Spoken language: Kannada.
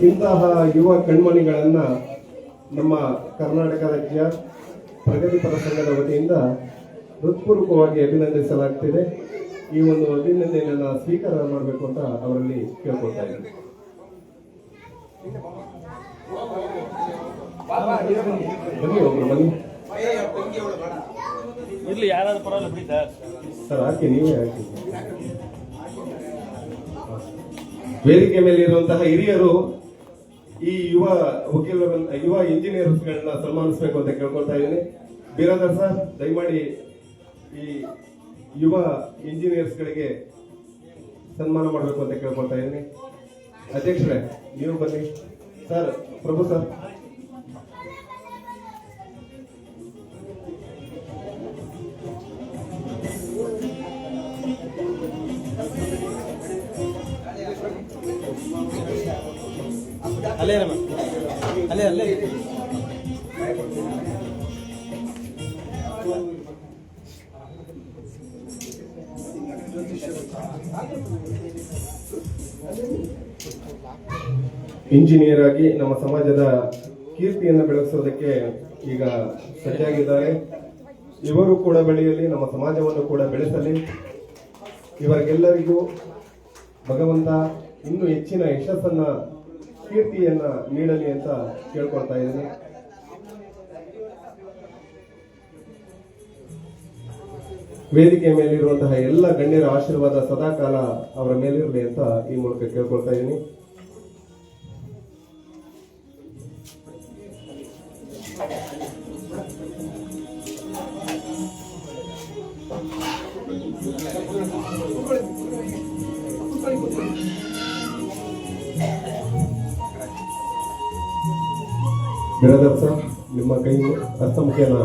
ಇಂತಹ ಯುವ ಕಣ್ಮಣಿಗಳನ್ನ ನಮ್ಮ ಕರ್ನಾಟಕ ರಾಜ್ಯ ಪ್ರಗತಿಪರ ಸಂಘದ ವತಿಯಿಂದ ಹೃತ್ಪೂರ್ವಕವಾಗಿ ಅಭಿನಂದಿಸಲಾಗ್ತಿದೆ. ಈ ಒಂದು ಅಭಿನಂದನೆಯನ್ನ ಸ್ವೀಕಾರ ಮಾಡಬೇಕು ಅಂತ ಅವರಲ್ಲಿ ಕೇಳ್ಕೊಳ್ತಾ ಇದ್ದೀನಿ. ಬನ್ನಿ ಒಬ್ರು ಬನ್ನಿ ಇರ್ಲಿ, ಯಾರಾದ್ರೂ ಪರವಾಗಿಲ್ಲ ಬಿಡಿ ಸರ್. ಹಾಕಿ, ನೀವೇ ಹಾಕಿ. ವೇದಿಕೆ ಮೇಲೆ ಇರುವಂತಹ ಹಿರಿಯರು ಈ ಯುವ ಇಂಜಿನಿಯರ್ಸ್ಗಳನ್ನ ಸನ್ಮಾನಿಸಬೇಕು ಅಂತ ಕೇಳ್ಕೊಳ್ತಾ ಇದ್ದೀನಿ. ಬಿರಾದರ್ ಸರ್, ದಯಮಾಡಿ ಈ ಯುವ ಇಂಜಿನಿಯರ್ಸ್ಗಳಿಗೆ ಸನ್ಮಾನ ಮಾಡಬೇಕು ಅಂತ ಕೇಳ್ಕೊಳ್ತಾ ಇದ್ದೀನಿ. ಅಧ್ಯಕ್ಷರೇ, ನೀವು ಬನ್ನಿ ಸರ್. ಪ್ರಭು ಸರ್, ಅಲ್ಲೇ ಅಲ್ಲೇ ಅಲ್ಲೇ ಇಂಜಿನಿಯರ್ ಆಗಿ ನಮ್ಮ ಸಮಾಜದ ಕೀರ್ತಿಯನ್ನು ಬೆಳೆಸೋದಕ್ಕೆ ಈಗ ಸಜ್ಜಾಗಿದ್ದಾರೆ. ಇವರು ಕೂಡ ಬೆಳೆಯಲಿ, ನಮ್ಮ ಸಮಾಜವನ್ನು ಕೂಡ ಬೆಳೆಸಲಿ. ಇವರಿಗೆಲ್ಲರಿಗೂ ಭಗವಂತ ಇನ್ನೂ ಹೆಚ್ಚಿನ ಯಶಸ್ಸನ್ನ, ಕೀರ್ತಿಯನ್ನ ನೀಡಲಿ ಅಂತ ಕೇಳ್ಕೊಳ್ತಾ ಇದ್ದೀನಿ. ವೇದಿಕೆ ಮೇಲಿರುವಂತಹ ಎಲ್ಲ ಗಣ್ಯರ ಆಶೀರ್ವಾದ ಸದಾಕಾಲ ಅವರ ಮೇಲಿರಲಿ ಅಂತ ಈ ಮೂಲಕ ಕೇಳ್ಕೊಳ್ತಾ ಇದ್ದೀನಿ. ಬಿರಾದರ್ ಸರ್, ನಿಮ್ಮ ಕೈ ಹಸ್ತಮುಖಿಯನ್ನ